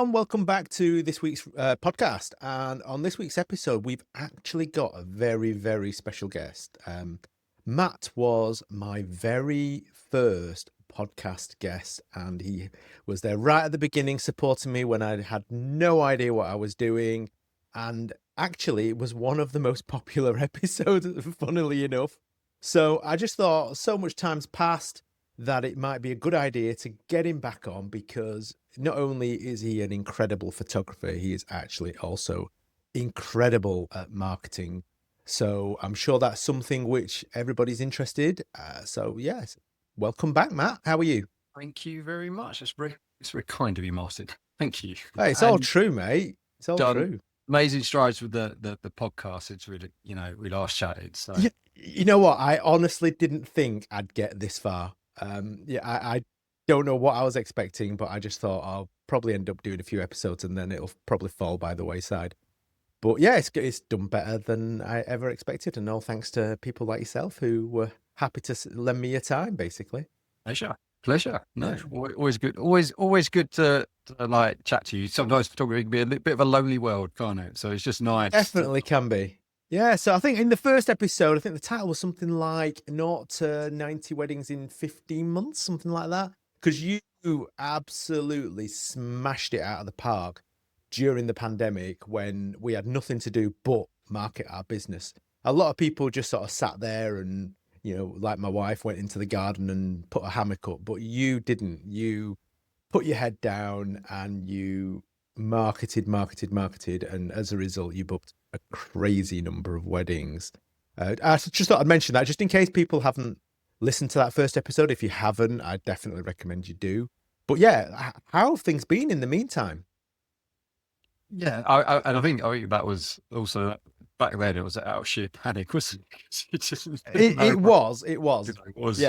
everyone. Welcome back to this week's podcast. And on this week's episode, we've actually got a very, very special guest. Matt was my very first podcast guest, and he was there right at the beginning, supporting me when I had no idea what I was doing. And actually, it was one of the most popular episodes, funnily enough. So I just thought so much time's passed that it might be a good idea to get him back on, because not only is he an incredible photographer, he is actually also incredible at marketing. So I'm sure that's something which everybody's interested. So yes, welcome back, Matt. How are you? Thank you very much. It's very kind of you, Martin. Thank you. Hey, it's all true, mate. It's all Done true. amazing strides with the podcast. It's really, we last chatted. So You know what? I honestly didn't think I'd get this far. I don't know what I was expecting, but I just thought I'll probably end up doing a few episodes and then it'll probably fall by the wayside. But yeah, it's done better than I ever expected, and all thanks to people like yourself who were happy to lend me your time, basically. pleasure. No, Yeah. always good. Always good to like chat to you. Sometimes photography can be a bit of a lonely world, can't it? So it's just nice. Definitely can be. Yeah, so I think in the first episode, I think the title was something like 0 to 90 weddings in 15 months, something like that. Because you absolutely smashed it out of the park during the pandemic when we had nothing to do but market our business. A lot of people just sort of sat there and, like my wife, went into the garden and put a hammock up, but you didn't. You put your head down and you marketed, and as a result, you booked a crazy number of weddings. I just thought I'd mention that just in case people haven't listened to that first episode. If you haven't, I definitely recommend you do. But yeah, how have things been in the meantime? Yeah, I think that was also back then. It was out of sheer panic, wasn't it? It just didn't know It was. it Yeah, was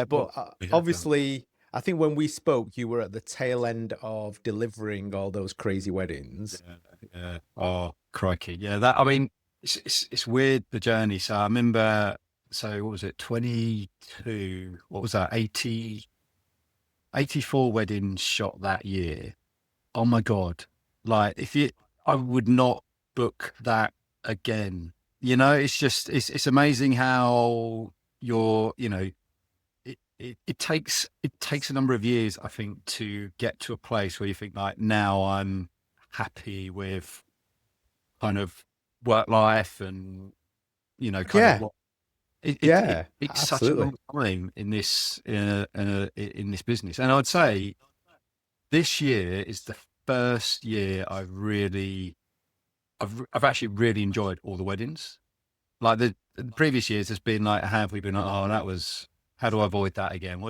but what we had done. obviously, I think when we spoke, you were at the tail end of delivering all those crazy weddings. Yeah. Oh, crikey. Yeah. It's weird, the journey. So I remember, so what was it? 22, what was that? 84 weddings shot that year. Oh my God. Like I would not book that again. It's amazing how it takes a number of years, I think, to get to a place where you think like, now I'm happy with kind of work life and kind of Yeah, what it yeah, takes such a absolutely. long time in this business. And I'd say this year is the first year I've actually really enjoyed all the weddings. Like the previous years has been like, have we been like, oh, that was, how do I avoid that again?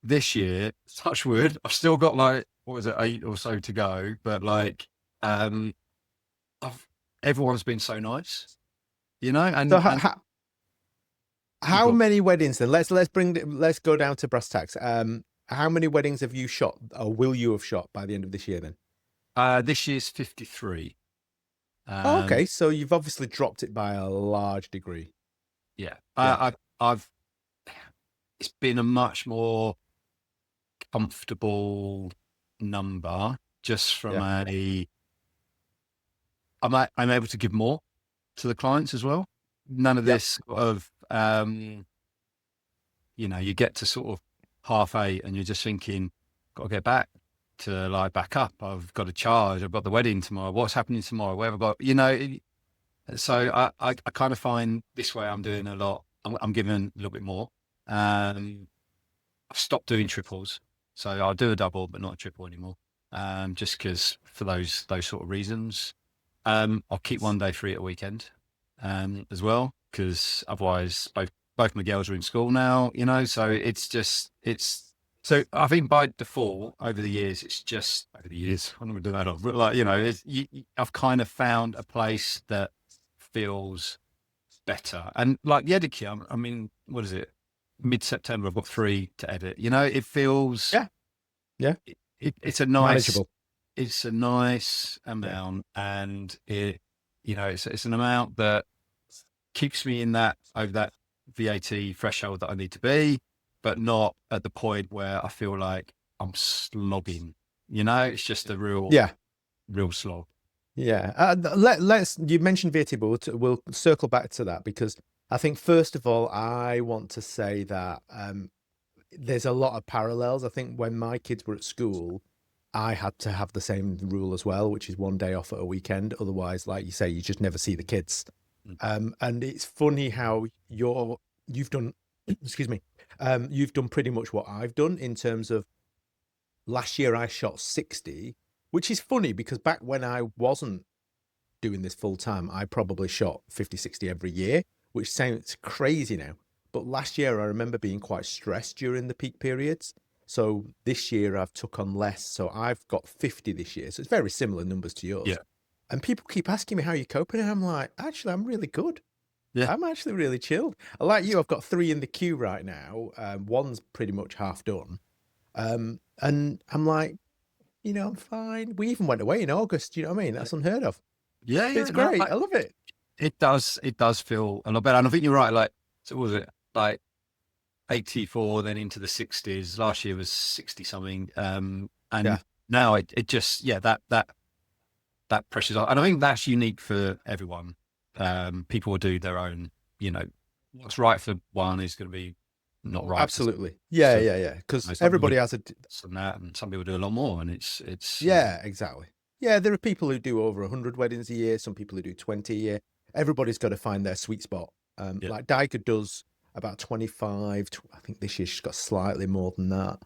This year, touch wood, I've still got like, what was it, 8 or so to go, but like, um, I've everyone's been so nice, So and you how got many weddings then? Let's go down to brass tacks. How many weddings have you shot, or will you have shot by the end of this year then? this year's 53. Oh, Um, okay, so you've obviously dropped it by a large degree. yeah, Yeah, I've it's been a much more comfortable number, just from yeah, I'm able to give more to the clients as well. None of yep, this sort of, you get to sort of 8:30 and you're just thinking, got to get back to like back up. I've got to charge. I've got the wedding tomorrow. What's happening tomorrow? Where have I got, so I kind of find this way I'm doing a lot. I'm giving a little bit more. I've stopped doing triples. So I'll do a double, but not a triple anymore. Just because for those sort of reasons. I'll keep one day free at a weekend, as well, because otherwise both my girls are in school now, so so I think by default over the years, I'm not gonna do that off, but like, I've kind of found a place that feels better. And like the edit kit, I mean, what is it? Mid-September, I've got 3 to edit. It feels, yeah, yeah. it's a nice, Manageable. it's a nice Yeah, amount, and it's an amount that keeps me in that, over that VAT threshold that I need to be, but not at the point where I feel like I'm slogging. You know, it's just a Yeah. real slog. Yeah. Let's, you mentioned VAT, but we'll circle back to that because I think, first of all, I want to say that there's a lot of parallels. I think when my kids were at school, I had to have the same rule as well, which is one day off at a weekend. Otherwise, like you say, you just never see the kids. Mm. And it's funny how you've done, excuse me, you've done pretty much what I've done in terms of last year I shot 60, which is funny because back when I wasn't doing this full time, I probably shot 50, 60 every year, which sounds crazy now. But last year, I remember being quite stressed during the peak periods. So this year, I've took on less. So I've got 50 this year. So it's very similar numbers to yours. Yeah. And people keep asking me how you're coping. And I'm like, actually, I'm really good. Yeah. I'm actually really chilled. Like you, I've got 3 in the queue right now. One's pretty much half done. And I'm like, I'm fine. We even went away in August. You know what I mean? That's unheard of. Yeah. It's Yeah. No, great. I love it. it does feel a lot better. And I think you're right. Like, so what was it like 84, then into the 60s? Last year was 60 something. And Yeah. now it just, yeah, that pressure's on. And I think that's unique for everyone. People will do their own, what's right for one is going to be not right for Absolutely. Yeah, so, yeah, yeah. Because some people everybody do has some that, and some people do a lot more, and it's yeah, exactly. Yeah, there are people who do over 100 weddings a year, some people who do 20 a year. Everybody's got to find their sweet spot. yeah, Like Dyker does about 25. I think this year she's got slightly more than that.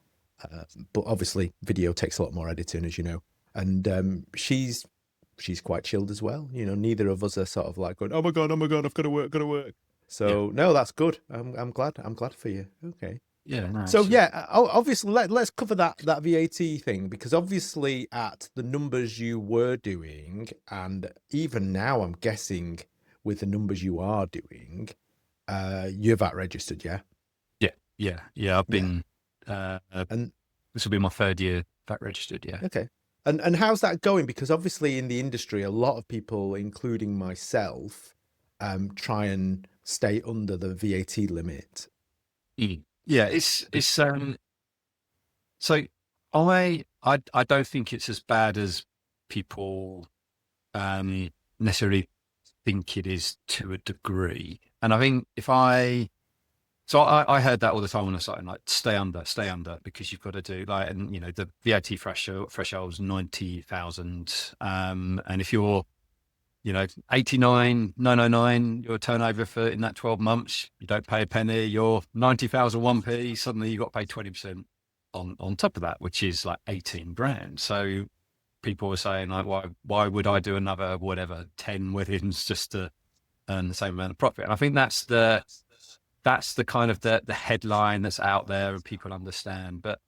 But obviously, video takes a lot more editing, as you know. And she's quite chilled as well. Neither of us are sort of like going, oh my God, I've got to work, got to work. yeah, So no, that's good. I'm glad. I'm glad for you. Okay. yeah. No, So absolutely. yeah, obviously let's cover that VAT thing because obviously at the numbers you were doing, and even now I'm guessing with the numbers you are doing, you're VAT registered, yeah? Yeah, yeah, yeah. I've Yeah. been And this will be my third year back registered. Yeah. okay. And how's that going? Because obviously in the industry, a lot of people, including myself, try and stay under the VAT limit. Yeah, it's so I don't think it's as bad as people necessarily think it is to a degree. And I think I heard that all the time when I started, like, stay under, because you've got to do like, and the VAT threshold is 90,000. And if you're, 89,999, your turnover for in that 12 months, you don't pay a penny, you're 90,000 1p, suddenly you've got to pay 20% on top of that, which is like 18 grand. So people were saying, like, why would I do another, whatever, 10 weddings just to earn the same amount of profit? And I think that's the kind of the headline that's out there and people understand. But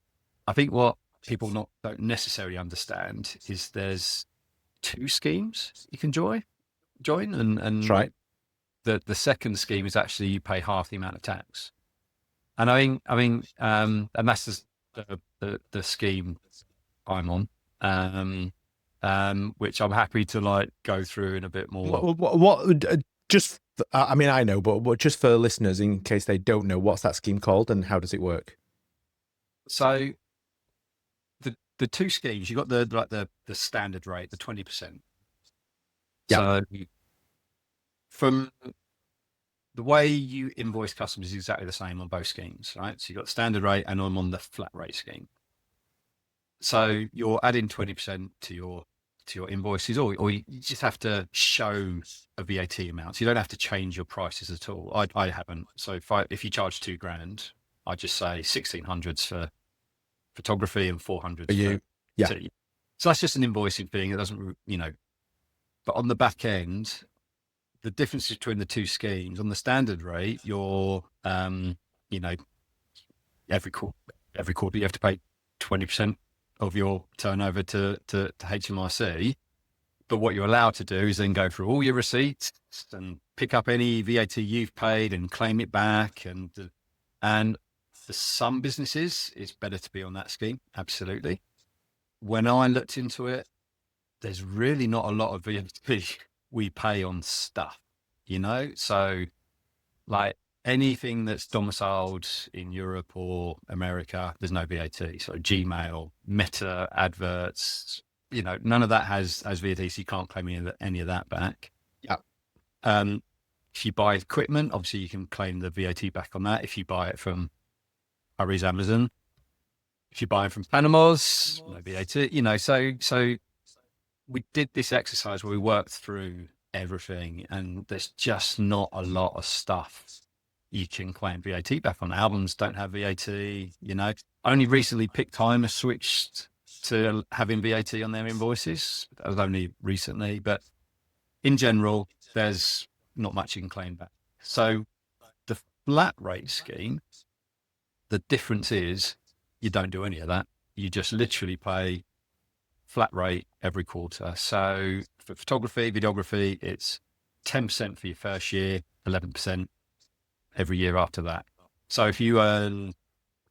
I think what people don't necessarily understand is there's 2 schemes you can join, That's and right. the second scheme is actually you pay half the amount of tax. And and that's just the scheme I'm on, which I'm happy to like go through in a bit more. Just, I mean, I know, but just for listeners, in case they don't know, what's that scheme called and how does it work? So the 2 schemes, you got the standard rate, the 20%. Yeah. So from the way you invoice customers is exactly the same on both schemes, right? So you've got the standard rate, and I'm on the flat rate scheme. So you're adding 20% to your invoices, or you just have to show a VAT amount. So you don't have to change your prices at all. I haven't. So if you charge 2 grand, I just say 1,600s for photography and 400s Are for you? Yeah. tea. So that's just an invoicing thing. It doesn't, but on the back end, the difference between the 2 schemes, on the standard rate, you're, you know, every quarter you have to pay 20% of your turnover to HMRC. But what you're allowed to do is then go through all your receipts and pick up any VAT you've paid and claim it back. And for some businesses, it's better to be on that scheme. Absolutely. When I looked into it, there's really not a lot of VAT we pay on stuff, So like anything that's domiciled in Europe or America, there's no VAT. So Gmail, Meta adverts, none of that has VAT, so you can't claim any of that back. Yeah. If you buy equipment, obviously you can claim the VAT back on that. If you buy it from Harry's Amazon, if you buy it from Panama's, no VAT. So we did this exercise where we worked through everything, and there's just not a lot of stuff you can claim VAT back on. Albums don't have VAT. Only recently Picktime has switched to having VAT on their invoices. That was only recently, but in general, there's not much you can claim back. So the flat rate scheme, the difference is you don't do any of that. You just literally pay flat rate every quarter. So for photography, videography, it's 10% for your first year, 11% every year after that. So if you earn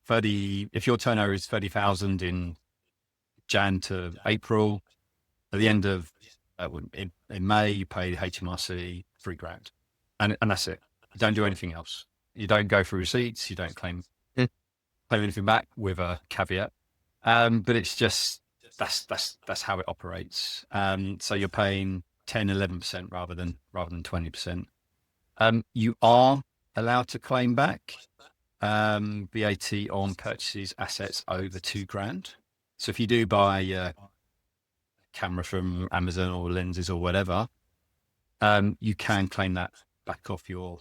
if your turnover is 30,000 in Jan to April, at the end of in May, you pay HMRC £3,000, and that's it. You don't do anything else. You don't go through receipts. You don't claim anything back, with a caveat. But it's just that's how it operates. So you're paying 10, 11% rather than 20%. You are allowed to claim back VAT on purchases assets over £2,000. So if you do buy a camera from Amazon or lenses or whatever, you can claim that back off your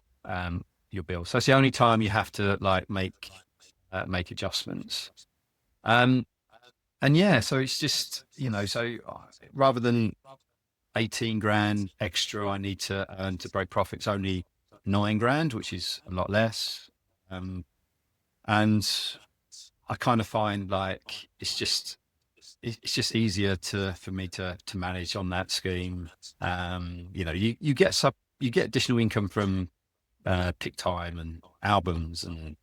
bill. So it's the only time you have to make adjustments. And yeah, so it's just, so rather than 18 grand extra I need to earn to break profits, only 9 grand, which is a lot less. And I kind of find it's just easier for me to manage on that scheme. You get additional income from Picktime and albums and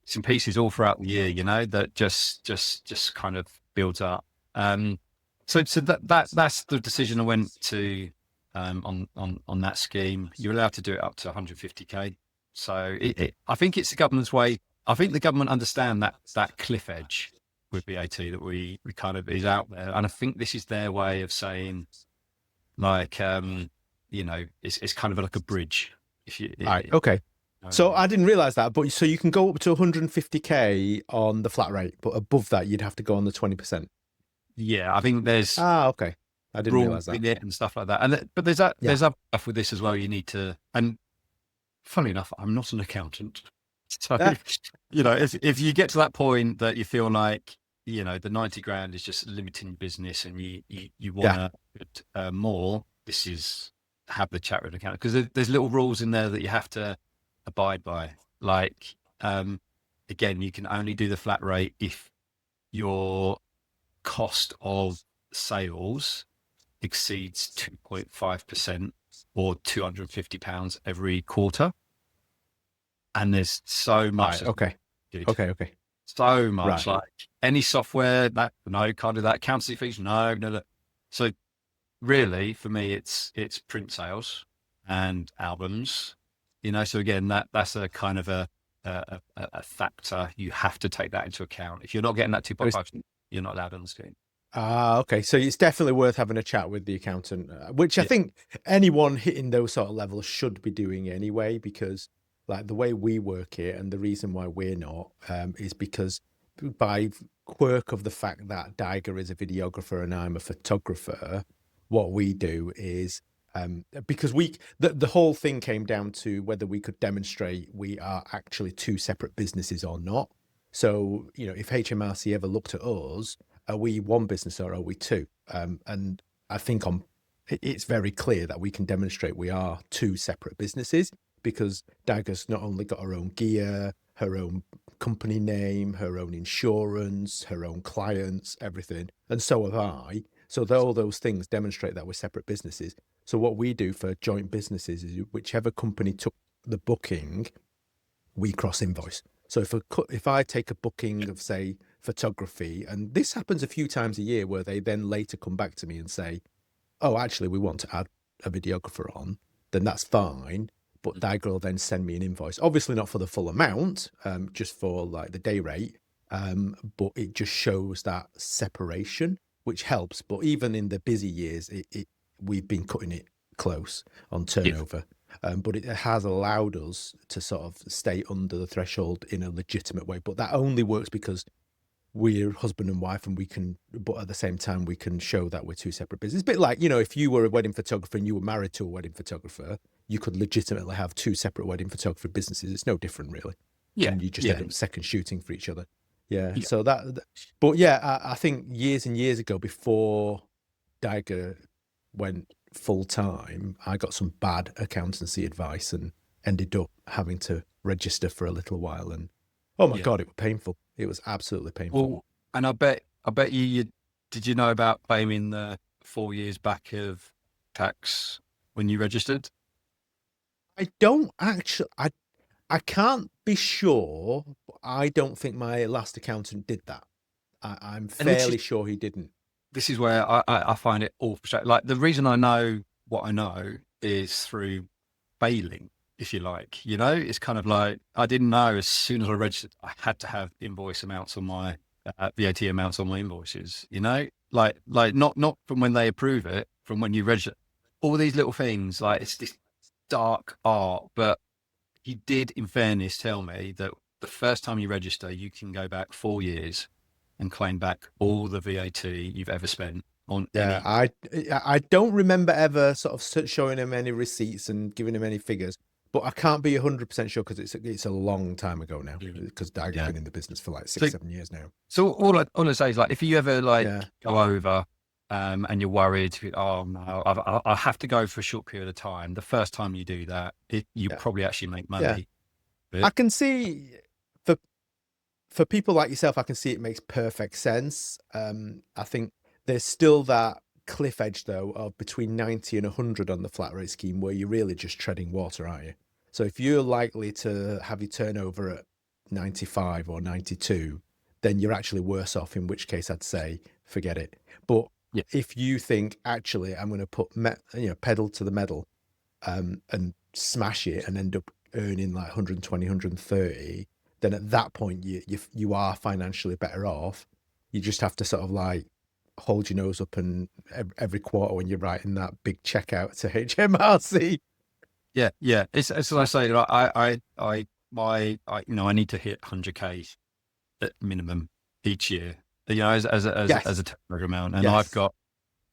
some pieces all throughout the year, that just kind of builds up. So that's the decision I went to on that scheme. You're allowed to do it up to 150k. So I think it's the government's way. I think the government understand that cliff edge with VAT that we kind of is out there, and I think this is their way of saying, it's kind of like a bridge. Right. Okay. So I didn't realize that, but so you can go up to 150k on the flat rate, but above that you'd have to go on the 20%. Yeah, I think there's okay. I didn't realize that. And stuff like that. But there's other stuff with this as well. You need to, and funnily enough, I'm not an accountant, so if you get to that point that you feel like the 90 grand is just limiting business, and you want to more, this is have the chat with an accountant, because there's little rules in there that you have to abide by. Again, you can only do the flat rate if your cost of sales exceeds 2.5% or £250 every quarter. And there's so much. Right, okay. Okay. So much. Right. Any software that can't do that. Accountancy fees, no. So really, for me, it's print sales and albums. So again, that's a kind of a factor. You have to take that into account. If you're not getting that 2.5%, you're not allowed on the scheme. Okay. So it's definitely worth having a chat with the accountant, which I think anyone hitting those sort of levels should be doing anyway, because the way we work it, and the reason why we're not, is because by quirk of the fact that Diger is a videographer and I'm a photographer, what we do is, because the whole thing came down to whether we could demonstrate we are actually two separate businesses or not. So, if HMRC ever looked at us, are we one business or are we two? And I think it's very clear that we can demonstrate we are two separate businesses, because Dagger's not only got her own gear, her own company name, her own insurance, her own clients, everything, and so have I. So all those things demonstrate that we're separate businesses. So what we do for joint businesses is whichever company took the booking, we cross invoice. So if I take a booking of, say, photography, and this happens a few times a year, where they then later come back to me and say, oh, actually, we want to add a videographer on, then that's fine. but Diager will then send me an invoice. Obviously not for the full amount, just for like the day rate. But it just shows that separation, which helps. But even in the busy years, we've been cutting it close on Yeah. turnover. But it has allowed us to sort of stay under the threshold in a legitimate way. But that only works because we're husband and wife, and we can, but at the same time, we can show that we're two separate businesses. It's a bit like, you know, if you were a wedding photographer and you were married to a wedding photographer, you could legitimately have two separate wedding photography businesses. It's no different, really. Yeah. And you just Yeah. end up second shooting for each other. Yeah. Yeah. So but yeah, I think years and years ago, before Diager went full time, I got some bad accountancy advice and ended up having to register for a little while. And oh my Yeah. God, it was painful. It was absolutely painful. Well, and I bet you did you know about claiming the 4 years back of tax when you registered? I don't actually, I can't be sure, but I don't think my last accountant did that. I'm And this fairly sure he didn't. is where I find it all frustrating. Like the reason I know what I know is through failing, if you like. You know, it's kind of like I didn't know as soon as I registered, I had to have invoice amounts on my VAT amounts on my invoices. You know, like not from when they approve it, from when you register. All these little things, like it's this dark art. But he did, in fairness, tell me that the first time you register, you can go back 4 years and claim back all the VAT you've ever spent on Yeah, any. I don't remember ever sort of showing him any receipts and giving him any figures, but I can't be 100% sure because it's a long time ago now. Because Diager's Yeah. been in the business for like So 6, 7 years now. So all I say is like, if you ever like Yeah, go over, and you're worried, oh no, I have to go for a short period of time. The first time you do that, you yeah, probably actually make yeah. money. I But can see for for people like yourself, I can see it makes perfect sense. I think there's still that cliff edge though of between 90 and 100 on the flat rate scheme where you're really just treading water, aren't you? So if you're likely to have your turnover at 95 or 92, then you're actually worse off, in which case I'd say forget it. But yeah, if you think actually I'm going to put pedal to the metal, and smash it and end up earning like 120, 130, then at that point you are financially better off. You just have to sort of like hold your nose up and every quarter when you're writing that big check out to HMRC. yeah. It's what I say. Like, I need to hit 100K at minimum each year. You know, as a Yes, turnover amount, and I've yes. got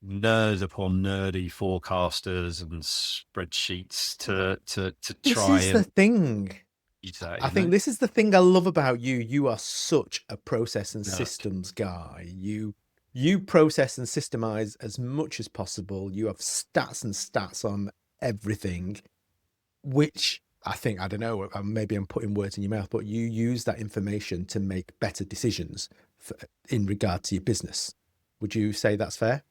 nerd upon nerdy forecasters and spreadsheets to This try is the and thing. use that. I You know, think this is the thing I love about you. You are such a process and nerd. systems guy. You process and systemize as much as possible. You have stats and stats on everything, which I think, I don't know, maybe I'm putting words in your mouth, but you use that information to make better decisions in regard to your business. Would you say that's fair?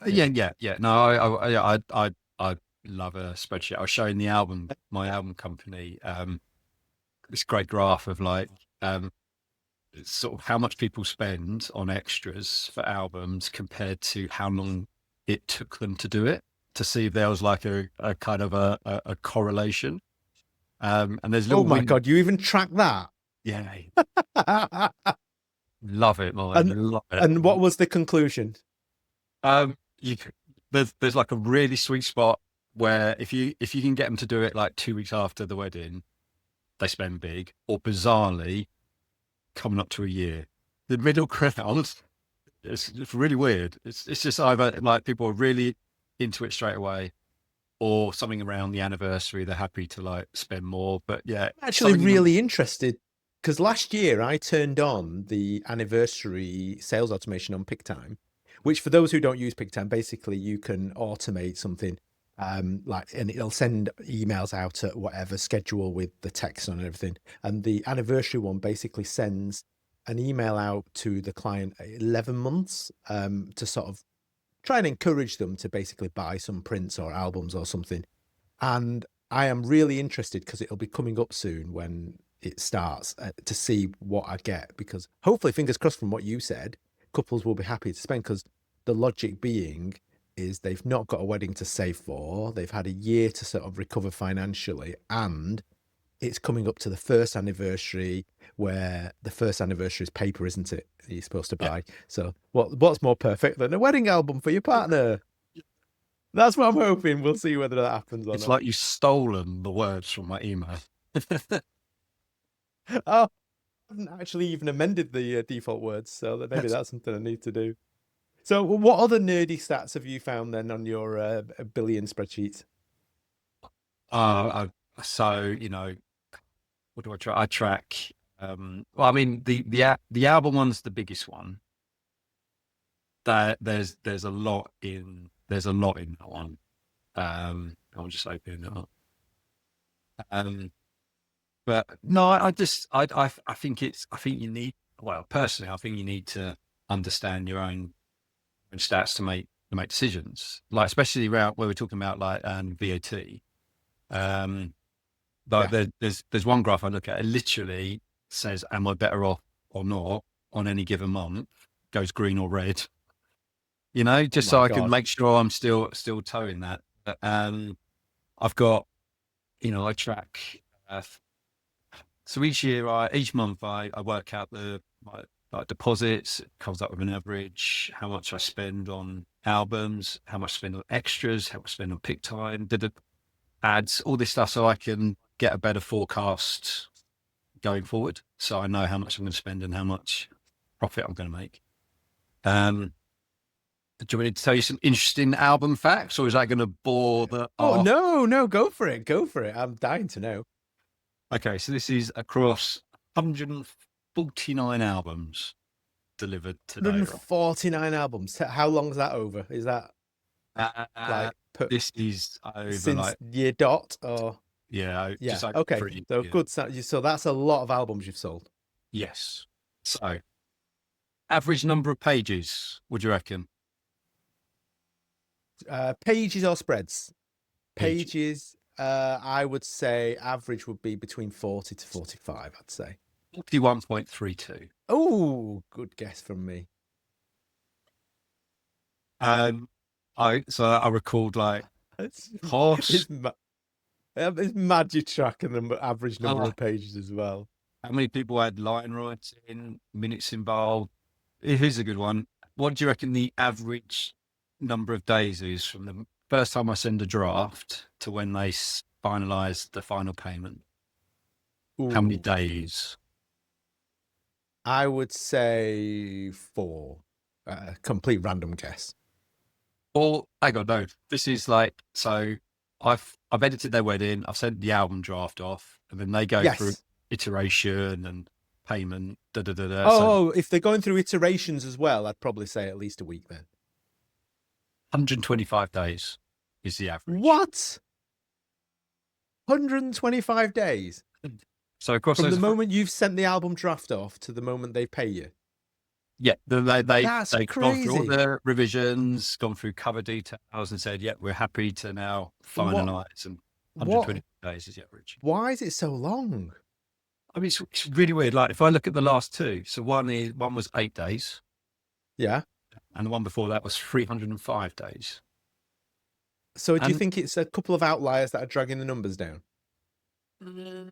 Yeah. Yeah. No, I love a spreadsheet. I was showing my album company, this great graph of like, sort of how much people spend on extras for albums compared to how long it took them to do it, to see if there was like a kind of a correlation. And there's Oh little my win. God, you even track that? Yeah, love it, Molly. and Love it. and what was the conclusion? You there's like a really sweet spot where if you can get them to do it like 2 weeks after the wedding, they spend big, or bizarrely coming up to a year. The middle ground, it's really weird. It's just either like people are really into it straight away, or something around the anniversary they're happy to like spend more. But yeah, Actually something in the really interested because last year I turned on the anniversary sales automation on PickTime, which for those who don't use PickTime, basically you can automate something, like, and it'll send emails out at whatever schedule with the text on and everything. And the anniversary one basically sends an email out to the client at 11 months, to sort of try and encourage them to basically buy some prints or albums or something. And I am really interested because it'll be coming up soon when it starts, to see what I get. Because hopefully, fingers crossed, from what you said, couples will be happy to spend. Because the logic being, is they've not got a wedding to save for. They've had a year to sort of recover financially, and it's coming up to the first anniversary, where the first anniversary is paper, isn't it? You're supposed to Yeah. buy. So what's more perfect than a wedding album for your partner? That's what I'm hoping. We'll see whether that happens or It's not. like you've stolen the words from my email. Oh, I haven't actually even amended the default words, so maybe that's something I need to do. So what other nerdy stats have you found then on your billion spreadsheets? So, what do I track? I track. Well, I mean, the album one's the biggest one. There's a lot in that one. I'll just open it up. But no, I think you need, well, personally, I think you need to understand your own stats to make decisions. Like, especially around where we're talking about like VAT. Like Yeah. there's one graph I look at. It literally says, "Am I better off or not on any given month?" Goes green or red. Oh Just so my I can God. make sure I'm still towing that. I've got, I track. So each month, I work out my like deposits. It comes up with an average, how much I spend on albums, how much I spend on extras, how much I spend on pick time, ads, all this stuff, so I can get a better forecast going forward. So I know how much I'm going to spend and how much profit I'm going to make. Do you want me to tell you some interesting album facts, or is that going to bore the Oh off? no, go for it. Go for it. I'm dying to know. Okay, so this is across 149 albums delivered today, right? 149 albums. How long is that over? Is that Uh, like put this is over since like, year dot or yeah, yeah, just over okay. 3 So years. good. So that's a lot of albums you've sold. Yes. So average number of pages, would you reckon? Pages or spreads? Pages. Pages, I would say average would be between 40 to 45, I'd say. 41.32. Oh, good guess from me. Um, I recalled like It's horse. it's mad you track and the average I number like of pages as well. how many people had line writing, minutes involved. Here's a good one. What do you reckon the average number of days is from the first time I send a draft to when they finalise the final payment? How many Ooh, days? I would say 4. Complete random guess. Or hang on, no. This is like, so I've edited their wedding. I've sent the album draft off, and then they go through Yes. iteration and payment. Da da da da. So Oh, if they're going through iterations as well, I'd probably say at least a week then. 125 days is the average. What? 125 days So across from the those, moment you've sent the album draft off to the moment they pay you. yeah, That's they've gone through all crazy. the revisions, gone through cover details, and said, "Yeah, we're happy to now What? finalise." And What? 120 days is the average. Why is it so long? I mean, it's really weird. Like if I look at the last two, so one was 8 days, Yeah. and the one before that was 305 days. So do you And think it's a couple of outliers that are dragging the numbers down?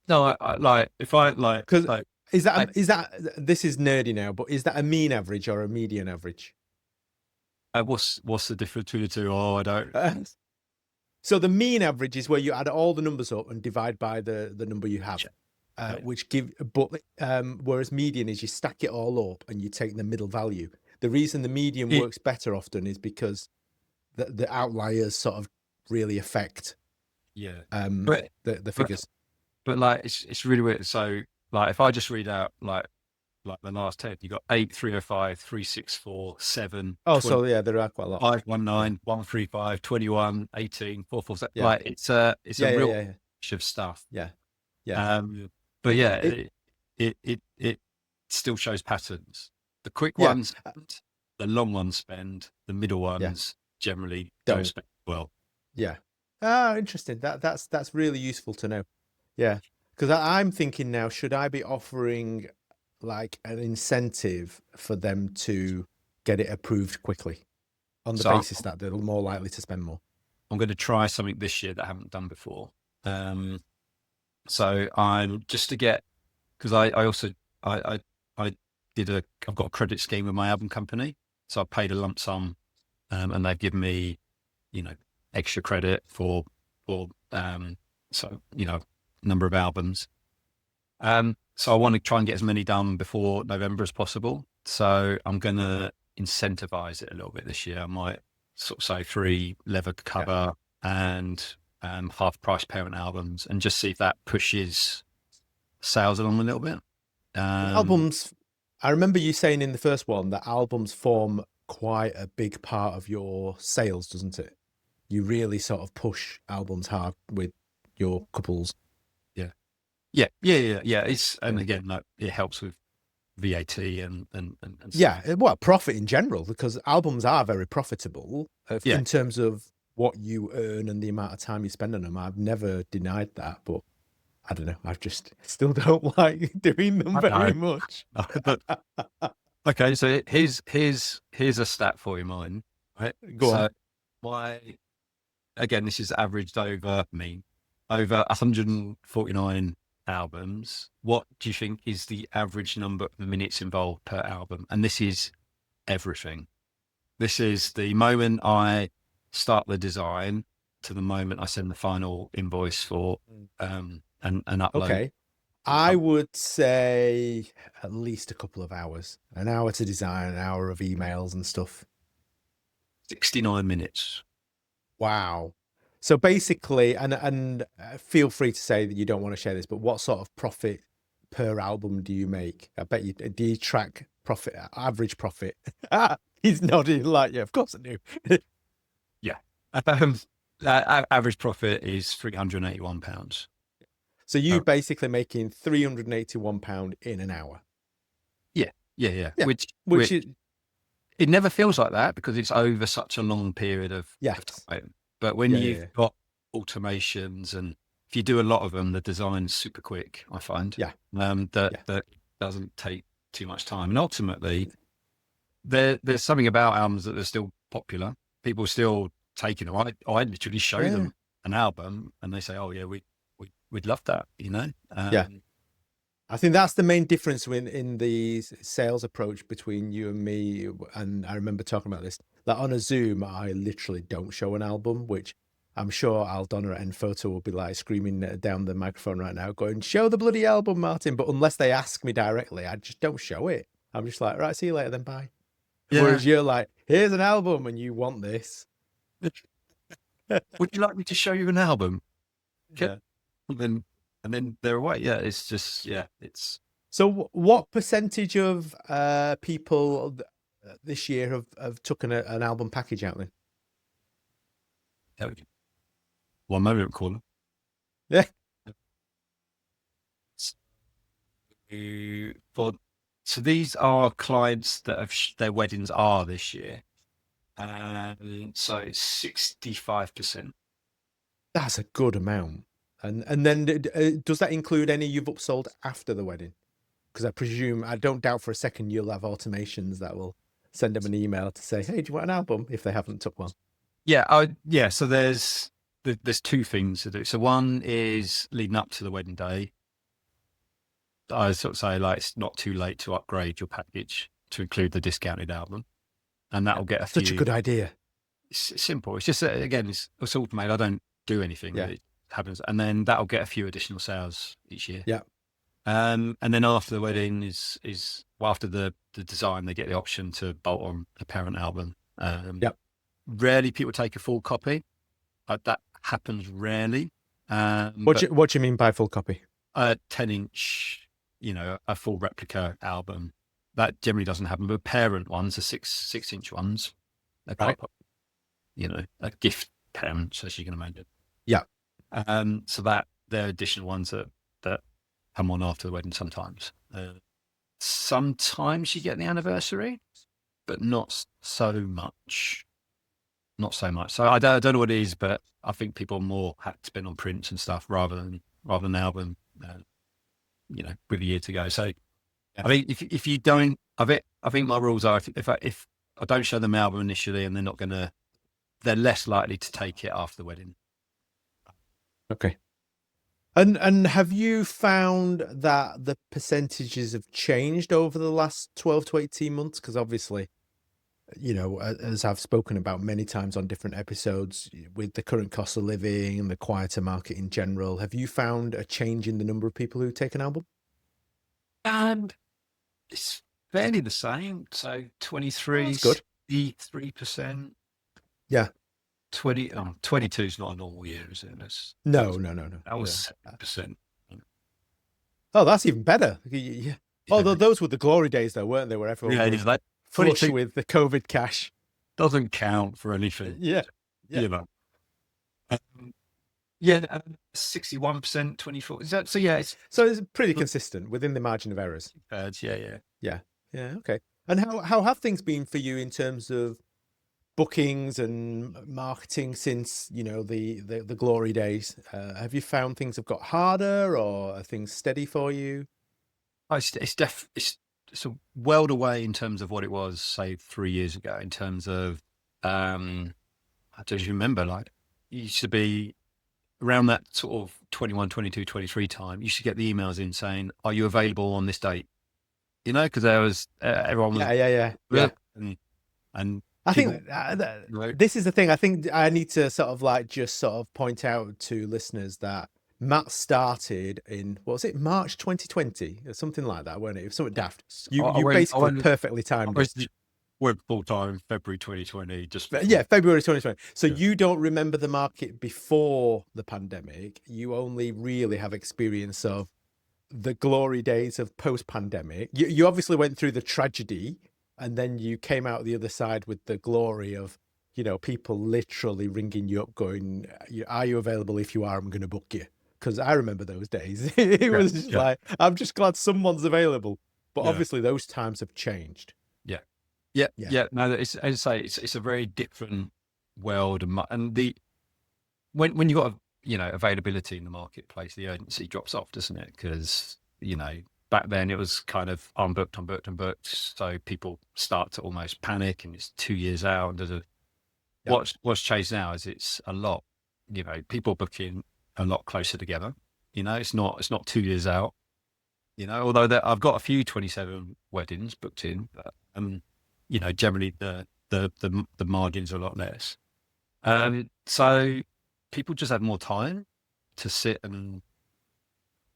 no, I like if I Because like I, is that this is nerdy now, but is that a mean average or a median average? what's the difference between the two? Oh, I don't. So the mean average is where you add all the numbers up and divide by the number you have, Yeah, which give. But whereas median is you stack it all up and you take the middle value. The reason the median it, works better often is because the outliers sort of really affect yeah, but the but figures. but like it's really weird. So like if I just read out like the last 10, you got 8, 305, 364, 7, Oh, 20, so yeah, there are quite a lot. 519, Yeah, 135, 21, 18, 447. yeah, Like it's a yeah, yeah, real yeah, yeah, bunch of stuff. yeah, yeah. But yeah, It it still shows patterns. The quick yeah, ones, the long ones spend, the middle yeah. ones generally don't Don't spend well. yeah. Ah, interesting. That's really useful to know. Yeah, because I'm thinking now, should I be offering like an incentive for them to get it approved quickly, on the So basis that they're more likely to spend more. I'm going to try something this year that I haven't done before. So I'm just to get, because I also I I've got a credit scheme with my album company, so I paid a lump sum, and they've given me, you know, extra credit for so number of albums. So I want to try and get as many done before November as possible. So I'm going to incentivize it a little bit this year. I might sort of say 3 leather cover and half price parent albums, and just see if that pushes sales along a little bit. Albums, I remember you saying in the first one that albums form quite a big part of your sales, doesn't it? You really sort of push albums hard with your couples. Yeah. It's, and Yeah. again, like, it helps with VAT and stuff. Yeah, well, profit in general, because albums are very profitable Yeah. in terms of what you earn and the amount of time you spend on them. I've never denied that, but I don't know. I just still don't like doing them very much. But okay, so here's a stat for you, mine. Right. Go on. So my again, this is averaged over over 149 albums. What do you think is the average number of minutes involved per album? And this is everything. This is the moment I start the design to the moment I send the final invoice for and upload. Okay. I would say at least a couple of hours, an hour to design, an hour of emails and stuff. 69 minutes. Wow. So basically, and feel free to say that you don't want to share this, but what sort of profit per album do you make? I bet you, do you track profit, average profit? He's nodding like, yeah, of course I do. Yeah. Average profit is £381. So you basically making £381 in an hour. Yeah. Yeah. Which is, it never feels like that because it's over such a long period of time. But when you've got automations, and if you do a lot of them, the design's super quick, I find. Yeah. That doesn't take too much time. And ultimately, there's something about albums that are still popular. People still taking them. I literally show them an album and they say, "Oh yeah, we'd love that," Yeah. I think that's the main difference in the sales approach between you and me. And I remember talking about this, that on a Zoom, I literally don't show an album, which I'm sure Aldonna at End Photo will be like screaming down the microphone right now, going, "Show the bloody album, Martin." But unless they ask me directly, I just don't show it. I'm just like, right, see you later then, bye. Yeah. Whereas you're like, here's an album and you want this. Would you like me to show you an album? Yeah. And then they're away. Yeah, it's just, it's. So what percentage of people this year have taken an album package out then? One moment, caller. Yeah. So these are clients that have their weddings are this year. So it's 65%. That's a good amount. And then does that include any you've upsold after the wedding? Because I don't doubt for a second you'll have automations that will send them an email to say, "Hey, do you want an album?" if they haven't took one. Yeah. So there's two things to do. So one is leading up to the wedding day. I sort of say, like, it's not too late to upgrade your package to include the discounted album, and that'll get such a good idea. It's simple. It's just again, it's automated. I don't do anything. Yeah. It happens, and then that'll get a few additional sales each year. Yeah. And then after the wedding after the design, they get the option to bolt on a parent album. Rarely people take a full copy. That happens rarely. What do you mean by full copy? 10-inch, a full replica album. That generally doesn't happen. But parent ones, the 6-inch ones, they're quite a gift parents, as you can imagine. Yeah. So that they're additional ones that come on after the wedding sometimes. Sometimes you get the anniversary, but not so much. Not so much. So I don't know what it is, but I think people are more happy to spend on prints and stuff rather than album, with a year to go. So I think if you don't, I think my rules are if I don't show them the album initially, and they're less likely to take it after the wedding. Okay. And have you found that the percentages have changed over the last 12 to 18 months? Because obviously, as I've spoken about many times on different episodes, with the current cost of living and the quieter market in general, have you found a change in the number of people who take an album? And it's fairly the same. So Oh, that's good. 23%. Yeah. 22 is not a normal year, is it? No, no, no, no. That was Yeah. 7%. Oh, that's even better. Yeah. Oh, Yeah, those were the glory days, though, weren't they? Where everyone yeah, it was is. Like flush 22 with the COVID cash. doesn't count for anything, Yeah. Yeah. you know. Um, yeah, 61%, 24. Is that so? Yeah, it's So it's pretty consistent within the margin of errors. bad. Yeah, yeah. Yeah. Yeah. Okay. And how have things been for you in terms of bookings and marketing since, the glory days? Have you found things have got harder, or are things steady for you? Oh, it's a world away in terms of what it was, say, 3 years ago. In terms of, I don't remember. Like, it used to be around that sort of 21, 22, 23 time. You should get the emails in saying, "Are you available on this date?" Because there was everyone was, Yeah. Yeah. Yeah. Yeah. and I people, think right? this is the thing. I think I need to sort of like just sort of point out to listeners that Matt started in, what was it, March 2020 or something like that, weren't it? It was something daft. You I basically went, perfectly I timed it. was went full time February 2020, just But before. yeah, February 2020. So Yeah. you don't remember the market before the pandemic. You only really have experience of the glory days of post-pandemic. You obviously went through the tragedy, and then you came out the other side with the glory of, people literally ringing you up going, are you available? If you are, I'm going to book you. Because I remember those days. It Yeah, was just yeah, like, I'm just glad someone's available. But yeah, obviously those times have changed. yeah, yeah, Yeah. yeah. No, it's, as I say, it's a very different world, and the when you got availability in the marketplace, the urgency drops off, doesn't it? Because back then it was kind of unbooked, unbooked, unbooked, so people start to almost panic, and it's 2 years out. Yeah. What's changed now is it's a lot. People booking a lot closer together. It's not 2 years out. Although I've got a few 27 weddings booked in, but generally the margins are a lot less. So people just have more time to sit and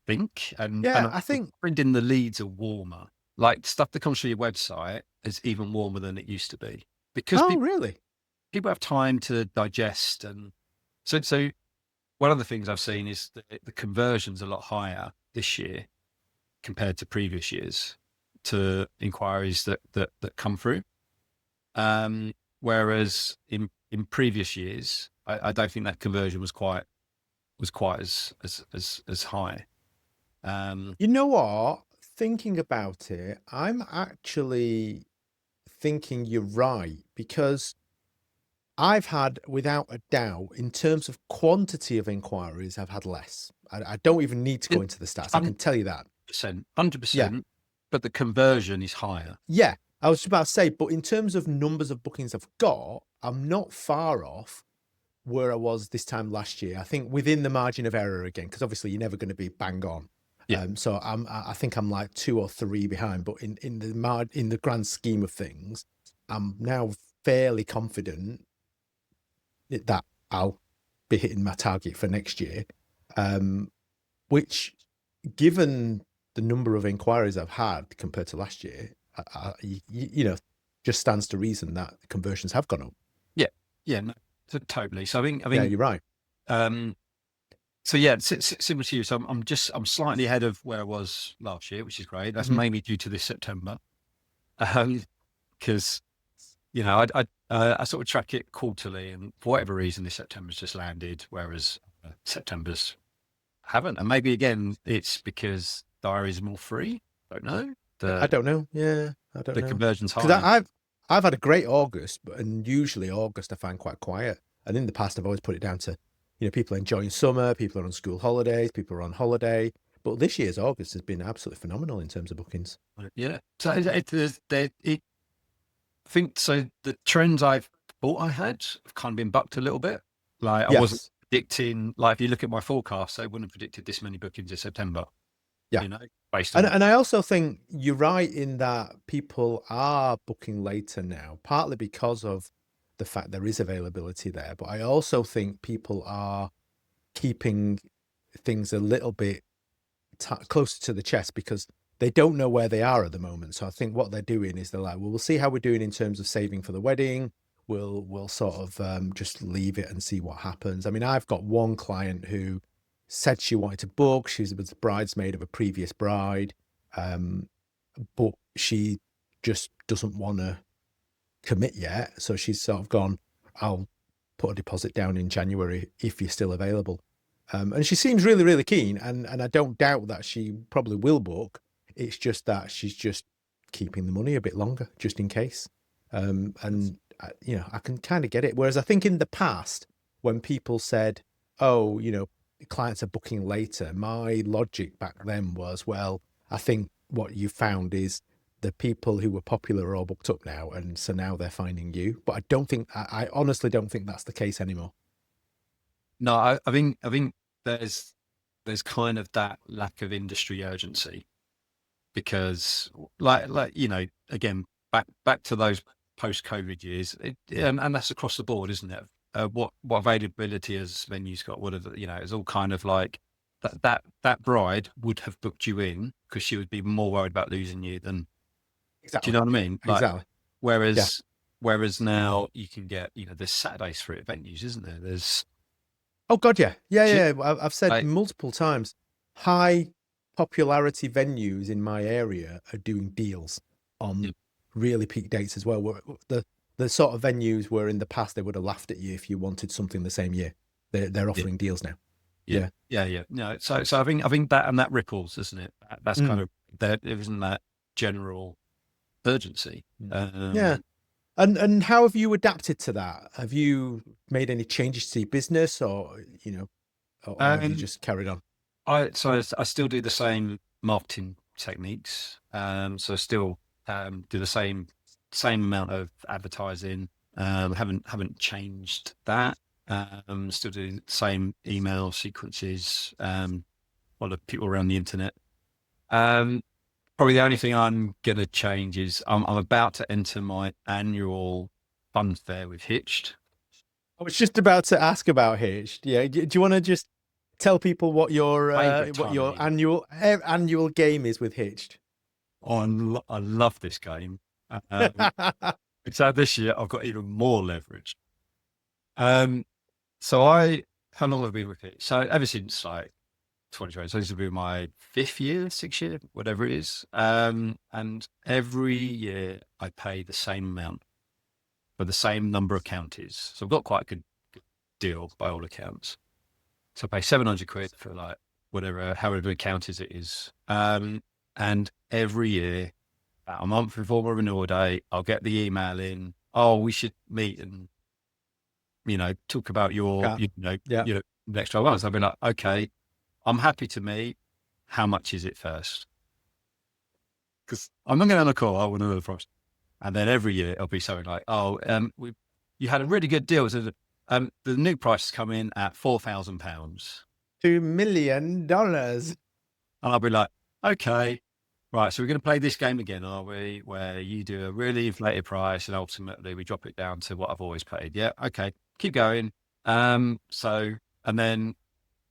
think, and Yeah, I I think. find in the leads are warmer. Like, stuff that comes through your website is even warmer than it used to be, because Oh, really? people have time to digest. And so one of the things I've seen is that the conversion's a lot higher this year compared to previous years, to inquiries that come through. Whereas in previous years, I don't think that conversion was quite as high. You know what? Thinking about it, I'm actually thinking you're right, because I've had, without a doubt, in terms of quantity of inquiries, I've had less. I don't even need to go into the stats. I can tell you that. 100%, Yeah. 100%, but the conversion is higher. Yeah. I was just about to say, but in terms of numbers of bookings I've got, I'm not far off where I was this time last year. I think within the margin of error again, because obviously you're never going to be bang on. Yeah. So I think I'm like 2 or 3 behind, but in the grand scheme of things, I'm now fairly confident that I'll be hitting my target for next year. Which, given the number of inquiries I've had compared to last year, just stands to reason that conversions have gone up. Yeah, yeah, no, totally. So I think Yeah, you're right. So yeah, similar to you. So I'm slightly ahead of where I was last year, which is great. That's mainly due to this September, because I sort of track it quarterly, and for whatever reason, this September's just landed, whereas September's haven't. And maybe again, it's because diaries are more free. Don't know. I don't know. Yeah, I don't The know. conversion's Because higher. I've had a great August, and usually August I find quite quiet. And in the past, I've always put it down to, people enjoying summer, people are on school holidays, people are on holiday. But this year's August has been absolutely phenomenal in terms of bookings. Yeah. So it think so. The trends I thought I had have kind of been bucked a little bit. Like I wasn't Yes. predicting. Like if you look at my forecast, I wouldn't have predicted this many bookings in September. Yeah. You know, based And on and I also think you're right in that people are booking later now, partly because of the fact there is availability there. But I also think people are keeping things a little bit closer to the chest because they don't know where they are at the moment. So I think what they're doing is they're like, well, we'll see how we're doing in terms of saving for the wedding. We'll sort of just leave it and see what happens. I mean, I've got one client who said she wanted to book. She was a bridesmaid of a previous bride, um, but she just doesn't want to commit yet. So she's sort of gone, I'll put a deposit down in January if you're still available. And she seems really, really keen. And I don't doubt that she probably will book. It's just that she's just keeping the money a bit longer, just in case. And, I can kind of get it. Whereas I think in the past, when people said, oh, clients are booking later, my logic back then was, well, I think what you found is the people who were popular are all booked up now, and so now they're finding you. But I honestly don't think that's the case anymore. no, I think there's kind of that lack of industry urgency because like again back to those post-COVID years, and that's across the board, isn't it? What availability has venues got? What have it's all kind of like that bride would have booked you in because she would be more worried about losing you than. Do you Exactly. know what I mean? Like Exactly. Yeah. whereas whereas now you can get there's Saturdays free at venues, isn't there? There's Oh God, yeah, yeah, do you- yeah. I've said like multiple times, high popularity venues in my area are doing deals yeah, on really peak dates as well. The sort of venues where in the past they would have laughed at you if you wanted something the same year. They're yeah. offering deals now. Yeah, Yeah. yeah, yeah. No, so I think that and that ripples, isn't it? That's kind Mm, of there isn't that general urgency. mm. Yeah. And how have you adapted to that? Have you made any changes to your business, or have you Um, just carried on? I still do the same marketing techniques. So I still do the same amount of advertising. Haven't changed that. Still doing the same email sequences. A lot of people around the internet. Um, Probably the only thing I'm going to change is I'm about to enter my annual fun fair with Hitched. I was just about to ask about Hitched. Yeah, do you want to just tell people Favorite what time of your the year. annual game is with Hitched? Oh, I love this game. Um, so this year I've got even more leverage. Um, so how long have I been with Hitched? So ever since like 2020, so this will be my fifth year, sixth year, whatever it is. And every year I pay the same amount for the same number of counties. So I've got quite a good deal by all accounts. So I pay 700 quid for like however many counties it is. And every year, about a month before my renewal day, I'll get the email in. Oh, we should meet and talk about your Yeah, yeah. next 12 months. I'll be like, okay, I'm happy to meet. How much is it first? Because I'm not going to on a call. I want to know the price. And then every year it'll be something like, oh, you had a really good deal. So the new price has come in at £4,000. $2 million. And I'll be like, okay, right. So we're going to play this game again, are we? Where you do a really inflated price and ultimately we drop it down to what I've always paid. Yeah. Okay. Keep going. So, and then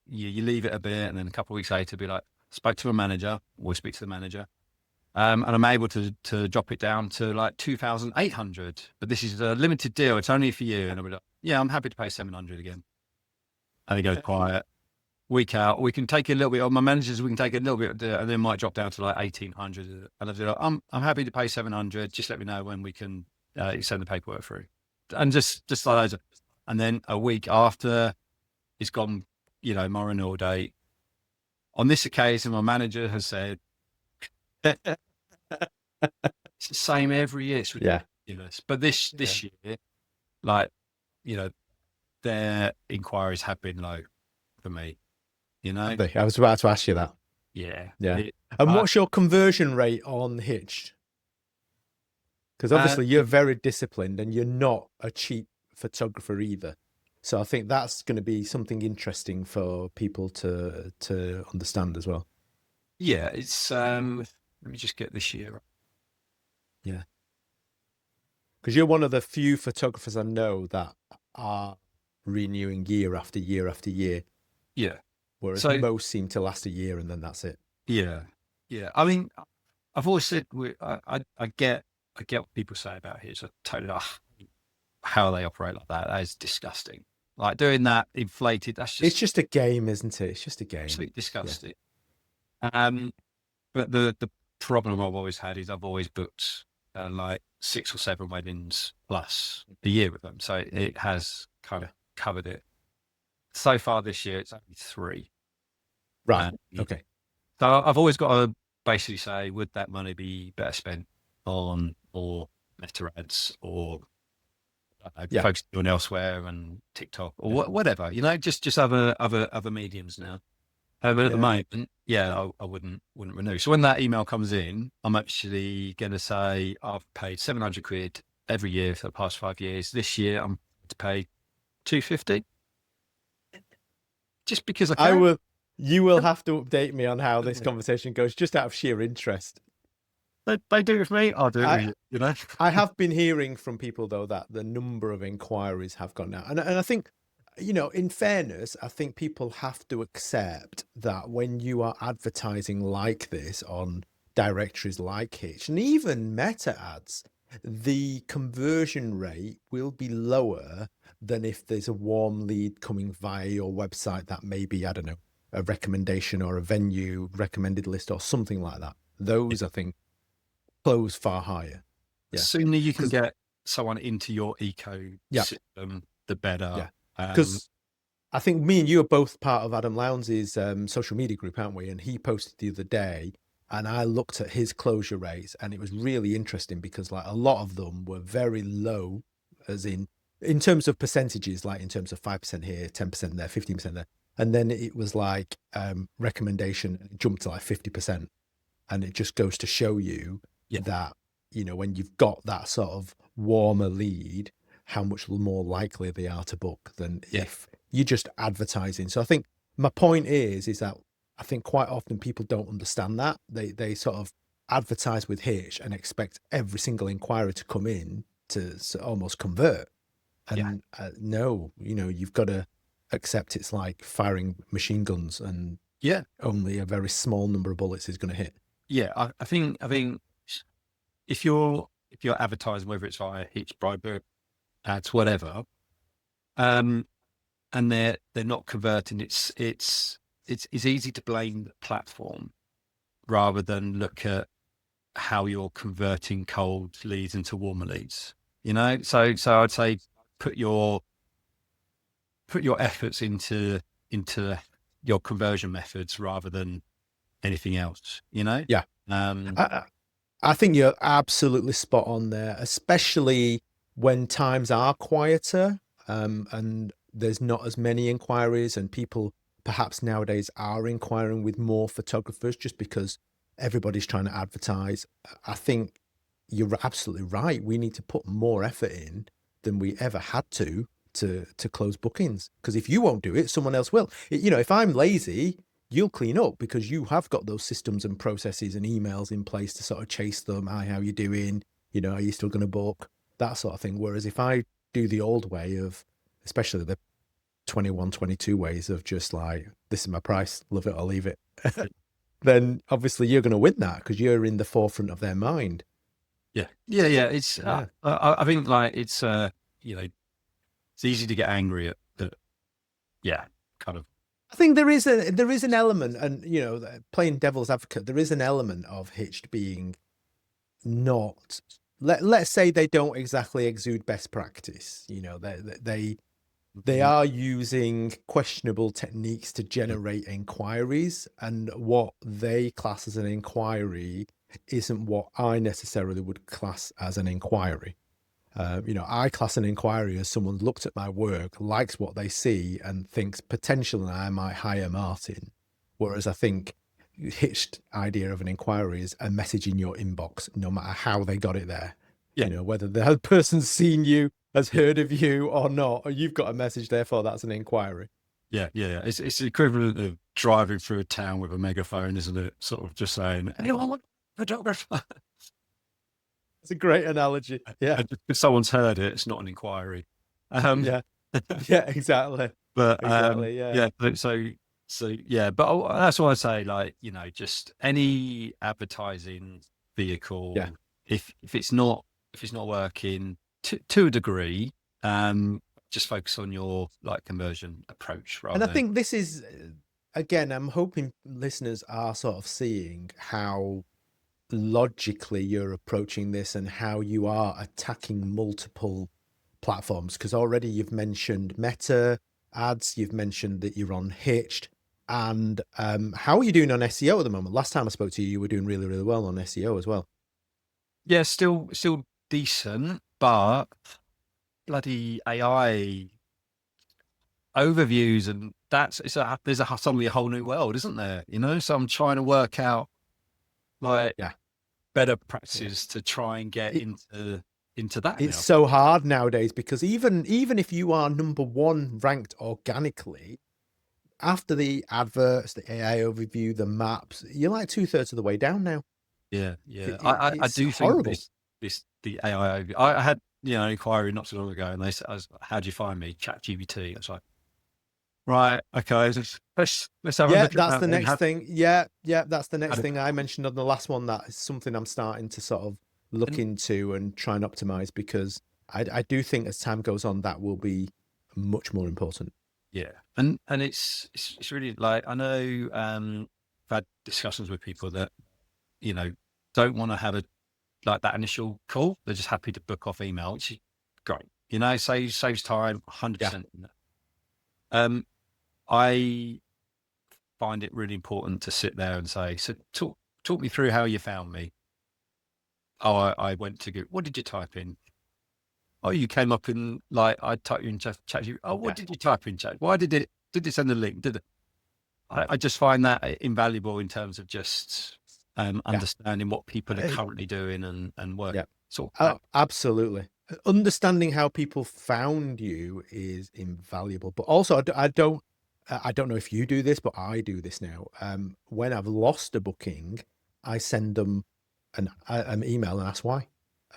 you leave it a bit. And then a couple of weeks later, be like, spoke to a manager, or speak to the manager. And I'm able to drop it down to like 2,800. But this is a limited deal. It's only for you. And I'll be like, yeah, I'm happy to pay 700 again. And he goes quiet. Week out, we can take a little bit. Or my managers, we can take a little bit, and then might drop down to like 1,800. And I'll be like, I'm happy to pay 700. Just let me know when we can send the paperwork through, and just like those. And then a week after it's gone, my renewal date. On this occasion, my manager has said it's the same every year. It's Yeah, ridiculous. But this yeah. this year, like you know, their inquiries have been low for me. You know, I was about to ask you that. yeah. Yeah. It, And I, what's your conversion rate on Hitched? Because Uh, obviously you're very disciplined and you're not a cheap photographer either. So I think that's going to be something interesting for people to understand as well. yeah, it's let me just get this year. Yeah. Because you're one of the few photographers I know that are renewing year after year after year, Yeah. whereas So most seem to last a year and then that's it. yeah, yeah. I mean, I've always said I get what people say about his. I totally how they operate like that. That is disgusting. Like doing that inflated. That's It's just just a game, isn't it? It's just a game. absolutely Yeah. disgusting. Um, but the problem I've always had is I've always booked like 6 or 7 weddings plus a year with them, so it has kind of covered it. So far this year, it's only 3. Right. Um, Okay. so I've always got to basically say, would that money be better spent on or meta ads or I don't know, Yeah. focusing on elsewhere and TikTok or Yeah. whatever, just other mediums now. But at the Yeah. moment, yeah, I wouldn't renew. So when that email comes in, I'm actually going to say I've paid 700 quid every year for the past 5 years. This year I'm to pay 250 just because I I can. will. You will have to update me on how this conversation goes, just out of sheer interest. They do it with me. I'll do it with I you. You know. I have been hearing from people though that the number of inquiries have gone down, and I think, in fairness, I think people have to accept that when you are advertising like this on directories like Hitch and even meta ads, the conversion rate will be lower than if there's a warm lead coming via your website that maybe, I don't know, a recommendation or a venue recommended list or something like that. Those, I think, close far higher. The Yeah. sooner you can Because get someone into your yeah, ecosystem, the better. yeah. Um, Because I think me and you are both part of Adam Lowndes' social media group, aren't we? And he posted the other day, and I looked at his closure rates, and it was really interesting because like a lot of them were very low, as in terms of percentages, like in terms of 5% here, 10% there, 15% there, and then it was like recommendation and it jumped to like 50%, and it just goes to show you yeah, that when you've got that sort of warmer lead, how much more likely they are to book than yeah, if you're just advertising. So I think my point is that I think quite often people don't understand that they sort of advertise with Hitch and expect every single inquiry to come in to almost convert. yeah, And no, you've got to accept it's like firing machine guns, and yeah, only a very small number of bullets is going to hit. yeah. I think if you're advertising, whether it's via Hitch, Bribery ads, whatever, um, and they're not converting, it's easy to blame the platform rather than look at how you're converting cold leads into warmer leads. So I'd say put your efforts into your conversion methods rather than anything else. Yeah. Um, I, I think you're absolutely spot on there, especially when times are quieter, and there's not as many inquiries, and people perhaps nowadays are inquiring with more photographers just because everybody's trying to advertise. I think you're absolutely right. We need to put more effort in than we ever had to close bookings. Because if you won't do it, someone else will. If I'm lazy, you'll clean up because you have got those systems and processes and emails in place to sort of chase them. Hi, how you doing? Are you still going to book? That sort of thing. Whereas if I do the old way of, especially the 21, 22 ways of just like, this is my price, love it or leave it, then obviously you're going to win that because you're in the forefront of their mind. yeah. It's Yeah. I think like it's easy to get angry at yeah, kind of I think there is an element, and playing devil's advocate, there is an element of Hitched being not, let's say they don't exactly exude best practice. They Mhm. are using questionable techniques to generate inquiries, and what they class as an inquiry isn't what I necessarily would class as an inquiry. I class an inquiry as someone looked at my work, likes what they see, and thinks potentially I might hire Martin. Whereas I think Hitched idea of an inquiry is a message in your inbox, no matter how they got it there. Yeah, whether the person's seen you, has heard of you or not, or you've got a message, therefore that's an inquiry. yeah. It's the equivalent of driving through a town with a megaphone, isn't it? Sort of just saying, anyone want a photographer? It's a great analogy. Yeah. And if someone's heard it, it's not an inquiry. Um, Yeah. Yeah, exactly. but Exactly. Yeah. yeah, so yeah, but that's why I say, like, just any advertising Yeah. vehicle, if it's not working to a degree, just focus on your like conversion approach And I rather than think this is, again, I'm hoping listeners are sort of seeing how logically you're approaching this and how you are attacking multiple platforms. Because already you've mentioned Meta ads, you've mentioned that you're on Hitched. And how are you doing on SEO at the moment? Last time I spoke to you, you were doing really, really well on SEO as well. yeah, still decent, but bloody AI overviews and there's suddenly a whole new world, isn't there? So I'm trying to work out like Yeah. better Yeah. practices to try and get It, into that it's now. so hard nowadays because even if you are number one ranked organically, after the adverts, the AI overview, the maps, you're like 2/3 of the way down now. Yeah. I It's do think horrible. the AI. I had an inquiry not so long ago, and they said, "How'd you find me?" ChatGPT. I was like, right, okay, let's have a Yeah, look at that's that the then. next thing. Yeah, that's the How next to, thing I mentioned on the last one. That is something I'm starting to sort of look and into and try and optimize because I do think as time goes on, that will be much more important. yeah, and it's really like I know I've had discussions with people that you know don't want to have a like that initial call. They're just happy to book off email, which is great. Saves time, Yeah, 100%. Um, I find it really important to sit there and say, so talk me through how you found me. Oh, I went to Google. What did you type in? Oh, you came up in like I typed you in chat. Oh, what yeah, did you type in chat? Why did it send a link? Did it? I just find that invaluable in terms of just yeah, understanding what people are uh, currently doing and work yeah. sort of out. Absolutely. Understanding how people found you is invaluable. But also, I don't know if you do this, but I do this now. When I've lost a booking, I send them an email and ask why.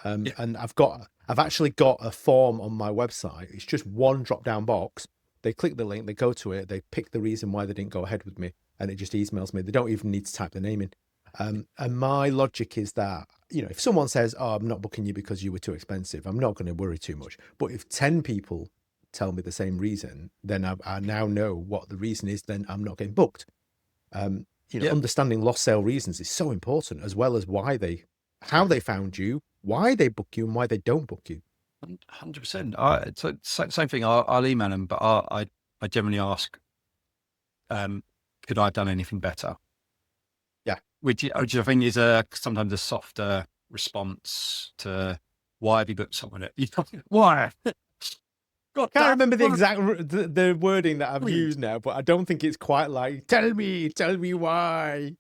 Yeah, And I've actually got a form on my website. It's just one drop down box. They click the link, they go to it, they pick the reason why they didn't go ahead with me, and it just emails me. They don't even need to type the name in. And my logic is that, if someone says, "Oh, I'm not booking you because you were too expensive," I'm not going to worry too much. But if 10 people tell me the same reason, then I now know what the reason is, then I'm not getting booked. yeah, Understanding lost sale reasons is so important, as well as how they found you, why they book you, and why they don't book you. 100%. Same thing. I'll email them, but I generally ask, could I have done anything better? Yeah. Which I think is sometimes a softer response to why have you booked someone? Why? God Can't damn remember the it. exact the wording that I've used now, but I don't think it's quite like, tell me why,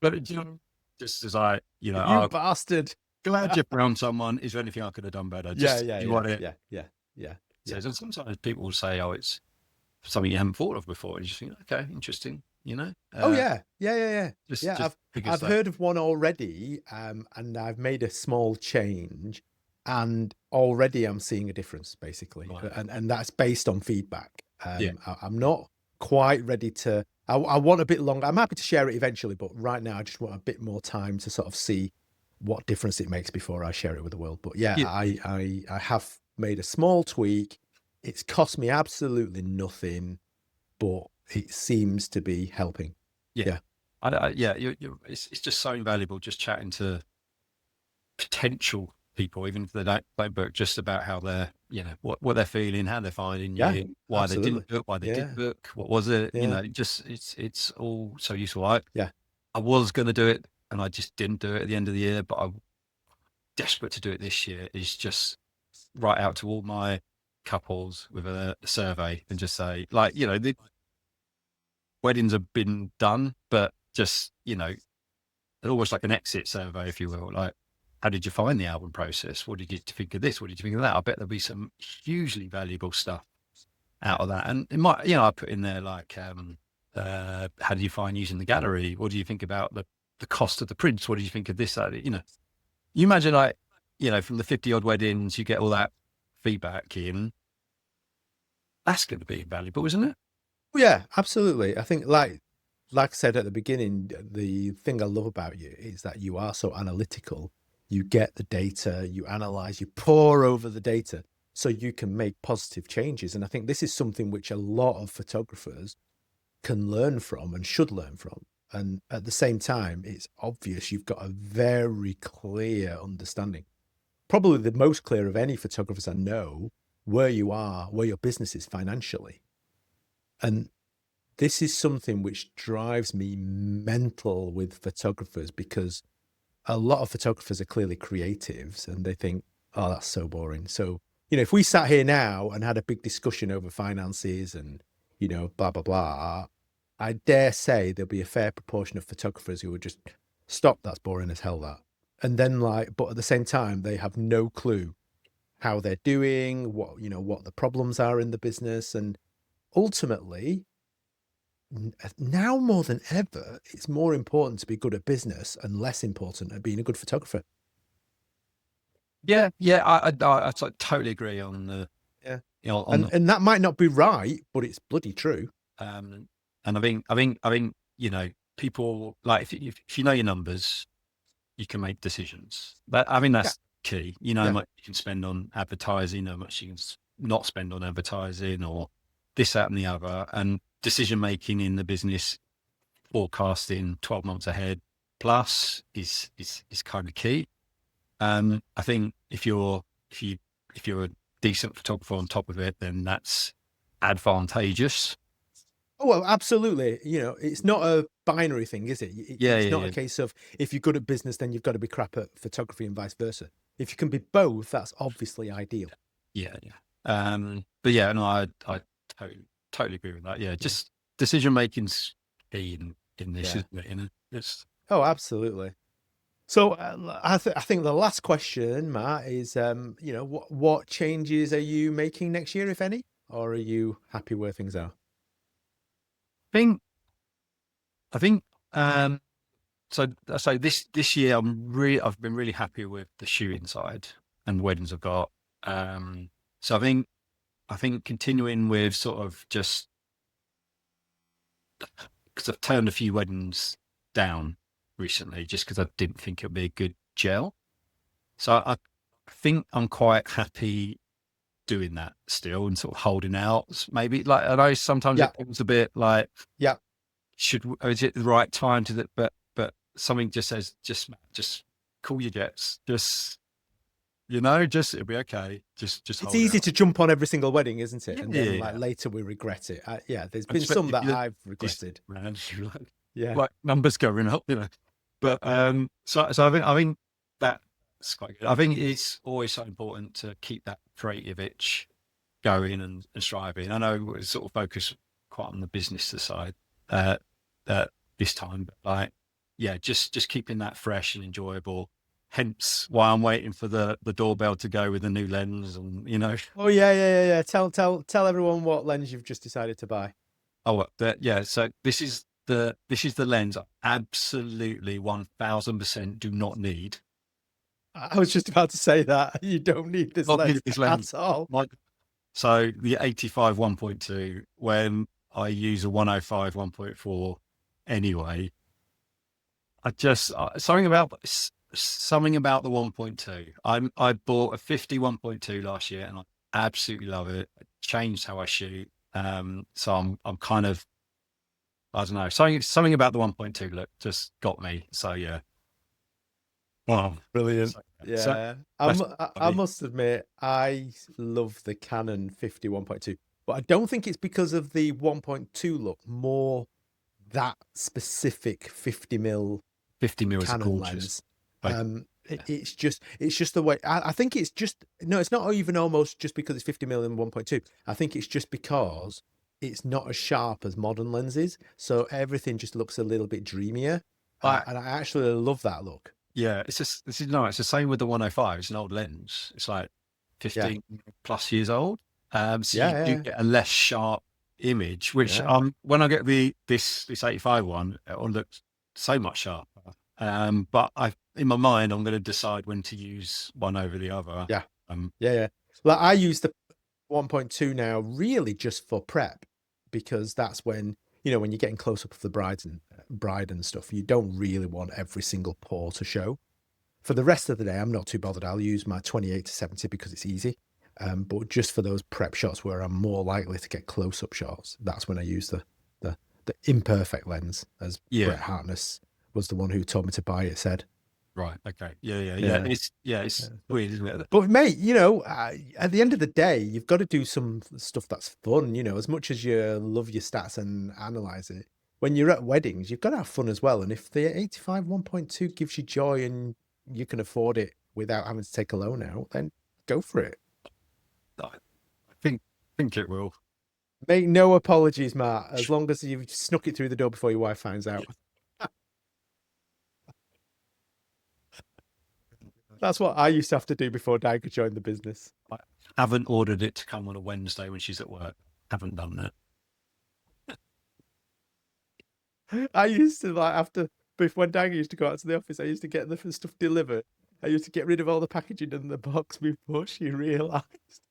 But just as you I'm bastard. glad you found someone. Is there anything I could have done better? Yeah, Just yeah, you yeah, want it yeah, yeah, yeah, yeah. says, and sometimes people will say, "Oh, it's something you haven't thought of before," and you just think, "Okay, interesting." Oh yeah, yeah, yeah, yeah, yeah. Just because I've that, heard of one already, and I've made a small change, and already I'm seeing a difference, basically, right, and that's based on feedback. yeah, I'm not quite ready to. I want a bit longer. I'm happy to share it eventually, but right now I just want a bit more time to sort of see what difference it makes before I share it with the world. But yeah, yeah, I have made a small tweak. It's cost me absolutely nothing, but it seems to be helping. yeah. Yeah. Yeah, it's just so invaluable just chatting to potential people, even if they don't book, just about how they're, what they're feeling, how they're finding Yeah, you, why they absolutely. didn't book, why they did Yeah. book, what was it, Yeah. just it's all so useful. I Yeah. was going to do it and I just didn't do it at the end of the year, but I'm desperate to do it this year. Is just write out to all my couples with a survey and just say, like, the weddings have been done, but just, almost like an exit survey, if you will, like, how did you find the album process? What did you think of this? What did you think of that? I bet there'll be some hugely valuable stuff out of that. And it might, I put in there like, how do you find using the gallery? What do you think about the cost of the prints? What do you think of this? That? You imagine like, from the 50 odd weddings, you get all that feedback in. That's going to be valuable, isn't it? Yeah, absolutely. I think like I said at the beginning, the thing I love about you is that you are so analytical. You get the data, you analyze, you pore over the data so you can make positive changes. And I think this is something which a lot of photographers can learn from and should learn from. And at the same time, it's obvious you've got a very clear understanding, probably the most clear of any photographers I know, where you are, where your business is financially. And this is something which drives me mental with photographers, because a lot of photographers are clearly creatives and they think, oh, that's so boring. So, if we sat here now and had a big discussion over finances and, blah, blah, blah, I dare say there'll be a fair proportion of photographers who would just stop. That's boring as hell, that. And then but at the same time, they have no clue how they're doing, what the problems are in the business. And ultimately, now more than ever, it's more important to be good at business and less important at being a good photographer. Yeah, yeah, I totally agree on the Yeah. on the And that might not be right, but it's bloody true. and I think people like if you know your numbers, you can make decisions. I mean Yeah. that's key. You know how Yeah. much you can spend on advertising, how much you can not spend on advertising, or this, that, and the other. And decision making in the business, forecasting 12 months ahead plus is kind of key. I think if you're a decent photographer on top of it, then that's advantageous. Oh, well, absolutely. It's not a binary thing, is it? Yeah, It's yeah, not a yeah, case of if you're good at business, then you've got to be crap at photography and vice versa. If you can be both, that's obviously ideal. yeah, yeah. But yeah, no, I totally agree with that. Yeah, Yeah. just decision making's key in this, Yeah. isn't it? It's Oh, absolutely. So I think the last question, Matt, is what changes are you making next year, if any, or are you happy where things are? think I think so this year I've been really happy with the shooting side and weddings I've got. So I think continuing with sort of just because I've turned a few weddings down recently just because I didn't think it would be a good gel. So I think I'm quite happy doing that still and sort of holding out. Maybe like I know sometimes Yeah. it feels a bit like Yeah. is it the right time to that? But something just says just call your jets. Just it'll be okay. Just It's hold easy out. to jump on every single wedding, isn't it? Yeah, And yeah, then yeah. later we regret it. Yeah, there's And been some if that you're I've decent, regretted. man, you Yeah. like numbers going up. But so I think that's quite good. I think it's always so important to keep that creative itch going and striving. I know we sort of focus quite on the business side uh, uh, this time, but like, yeah, just keeping that fresh and enjoyable. Hence why I'm waiting for the doorbell to go with the new lens, and Oh yeah, yeah, yeah, yeah. Tell everyone what lens you've just decided to buy. yeah. So this is the lens I absolutely 1000% do not need. I was just about to say that you don't need this Not need lens this lens. at all. Like so, the 85 1.2 when I use a 105 1.4 anyway. I just something about the 1.2. I bought a 50 1.2 last year, and I absolutely love it. It changed how I shoot. So I'm kind of I don't know something about the 1.2 look just got me. So yeah, wow, Brilliant. so Yeah. that's I must admit, I love the Canon 50 1.2, but I don't think it's because of the 1.2 look, more that specific 50 mil 50 mil is Canon gorgeous. lens. Like, yeah. It's just the way I think it's just no, it's not even almost just because it's 50 mil and 1.2. I think it's just because it's not as sharp as modern lenses, so everything just looks a little bit dreamier. I And I actually love that look. Yeah, it's just this is no, it's the same with the 105. It's an old lens. It's like Yeah. 15 plus years old. So Yeah, you do yeah, get a less sharp image, which yeah. when I get this 85 one, it'll look so much sharper. But I in my mind I'm gonna decide when to use one over the other. Yeah. Um Yeah, yeah. Like I use the 1.2 now really just for prep because that's when, when you're getting close up of the bride and stuff, you don't really want every single pore to show. For the rest of the day, I'm not too bothered. I'll use my 28 to 70 because it's easy. But just for those prep shots where I'm more likely to get close up shots, that's when I use the the imperfect lens, as yeah, Brett Hartness was the one who told me to buy it. Said, right, okay. Yeah. yeah. It's weird, isn't it? But mate, at the end of the day, you've got to do some stuff that's fun. As much as you love your stats and analyze it, when you're at weddings, you've got to have fun as well. And if the 85 1.2 gives you joy and you can afford it without having to take a loan out, then go for it. I think it will. Make no apologies, Matt, as long as you've snuck it through the door before your wife finds out. That's what I used to have to do before Di could join the business. I haven't ordered it to come on a Wednesday when she's at work. Haven't done that. I used to when Dagger used to go out to the office, I used to get the stuff delivered. I used to get rid of all the packaging in the box before she realised.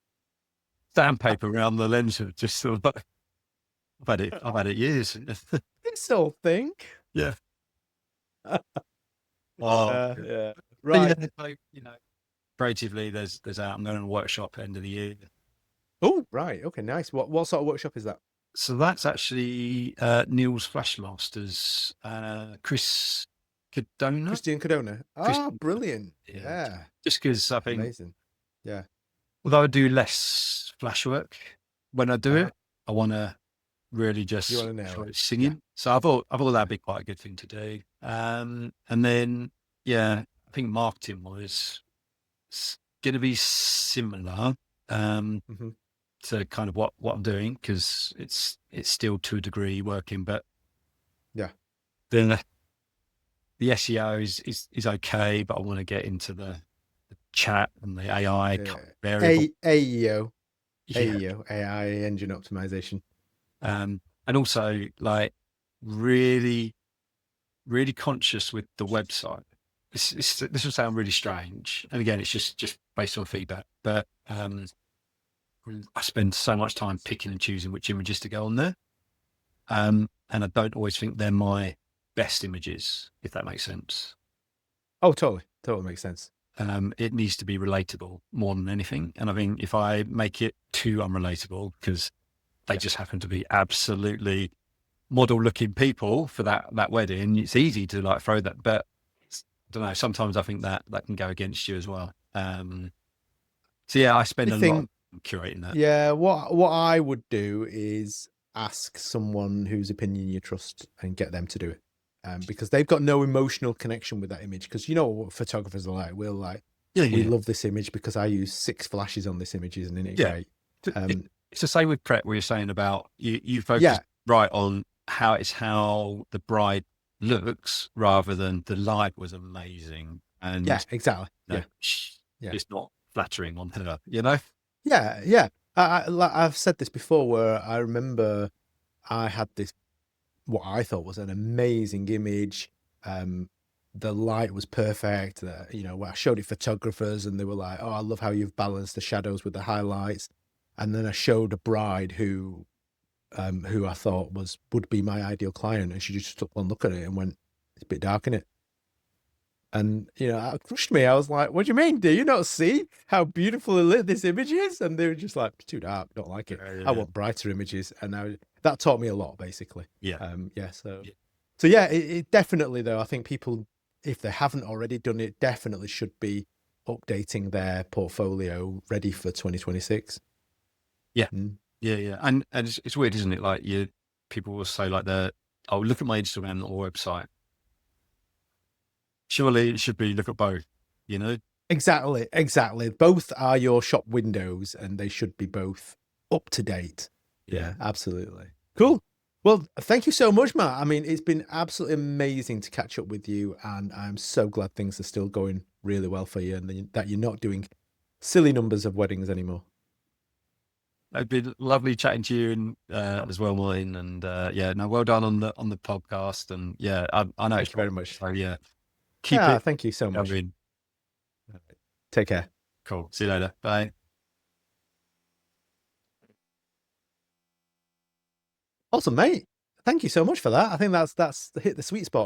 Sandpaper around the lens of just sort of I've had it years. This whole thing. Yeah. Oh, Yeah. but Right. yeah, so, creatively there's out. I'm going to a workshop end of the year. Oh, right. Okay, nice. What sort of workshop is that? So that's actually Neil's Flashmasters, Chris Cadona. Christian Cadona. Chris, Ah, brilliant. yeah, Yeah. just because I think Amazing. Yeah. although I do less flash work, when I do Uh-huh. it, I want to really You just want to nail try it. Yeah. singing. So I thought that'd be quite a good thing to do. And then yeah, I think marketing was going to be similar Hmm. to kind of what I'm doing because it's still to a degree working, but Yeah. then the SEO is okay, but I want to get into the chat and the AI variable. AEO. Yeah. AEO. AI engine optimization. And also like really, really conscious with the website. This will sound really strange. And again, it's just based on feedback, but I spend so much time picking and choosing which images to go on there. And I don't always think they're my best images, if that makes sense. Oh, totally. Totally makes sense. It needs to be relatable more than anything. And I think if I make it too unrelatable, because they just happen to be absolutely model looking people for that wedding, it's easy to like throw that. But I don't know, sometimes I think that can go against you as well. So yeah, I spend I a lot think, of curating that. yeah, what I would do is ask someone whose opinion you trust and get them to do it. Because they've got no emotional connection with that image. Because you know what photographers are like. Yeah, We yeah, love this image because I use 6 flashes on this image, isn't it yeah. great? It's the same with prep where you're saying about you focus Yeah, right on how the bride looks rather than the light was amazing yeah, and exactly. no, Yeah, yeah, it's not flattering on her, you know? yeah, yeah. I've said this before where I remember I had this, what I thought was an amazing image. Um, the light was perfect. I showed it photographers and they were like, "Oh, I love how you've balanced the shadows with the highlights." And then I showed a bride who I thought would be my ideal client, and she just took one look at it and went, "It's a bit dark in it." And it crushed me. I was like, "What do you mean? Do you not see how beautifully lit this image is?" And they were just like, "It's too dark. Don't like it. I Yeah, want brighter images." And that taught me a lot, basically. yeah, Yeah. So, yeah, so yeah, it definitely though. I think people, if they haven't already done it, definitely should be updating their portfolio ready for 2026. yeah, Mm. yeah. And it's weird, isn't it? Like people will say like oh, look at my Instagram or website. Surely it should be look at both, you know? Exactly, exactly. Both are your shop windows, and they should be both up to date. Yeah. Yeah, absolutely. Cool. Well, thank you so much, Matt. I mean, it's been absolutely amazing to catch up with you, and I'm so glad things are still going really well for you, and that you're not doing silly numbers of weddings anymore. It'd been lovely chatting to you and as well, Maureen. And yeah, no, well done on the podcast. And yeah, I know Thank it's you very right. much. So yeah, keep Yeah, it thank you so much. going. Take care. Cool. See you later. Bye. Awesome, mate. Thank you so much for that. I think that's hit the sweet spot.